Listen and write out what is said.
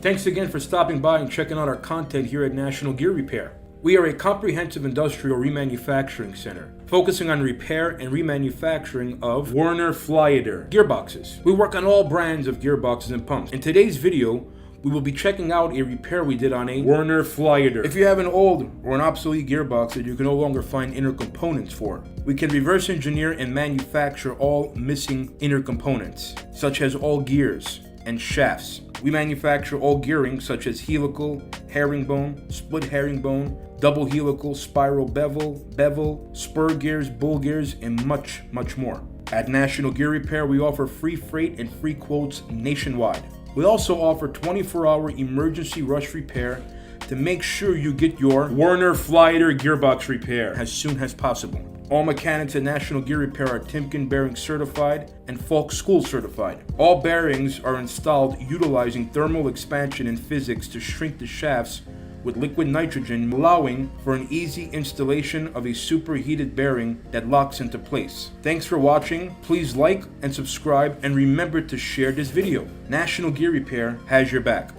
Thanks again for stopping by and checking out our content here at National Gear Repair. We are a comprehensive industrial remanufacturing center, focusing on repair and remanufacturing of Werner Flyator gearboxes. We work on all brands of gearboxes and pumps. In today's video, we will be checking out a repair we did on a Werner Flyator. If you have an old or an obsolete gearbox that you can no longer find inner components for, we can reverse engineer and manufacture all missing inner components, such as all gears and shafts. We manufacture all gearing such as helical, herringbone, split herringbone, double helical, spiral bevel, spur gears, bull gears, and much more. At National Gear Repair, we offer free freight and free quotes nationwide. We also offer 24-hour emergency rush repair to make sure you get your Werner Flyator gearbox repair as soon as possible. All mechanics at National Gear Repair are Timken Bearing certified and Falk School certified. All bearings are installed utilizing thermal expansion and physics to shrink the shafts with liquid nitrogen, allowing for an easy installation of a superheated bearing that locks into place. Thanks for watching. Please like and subscribe, and remember to share this video. National Gear Repair has your back.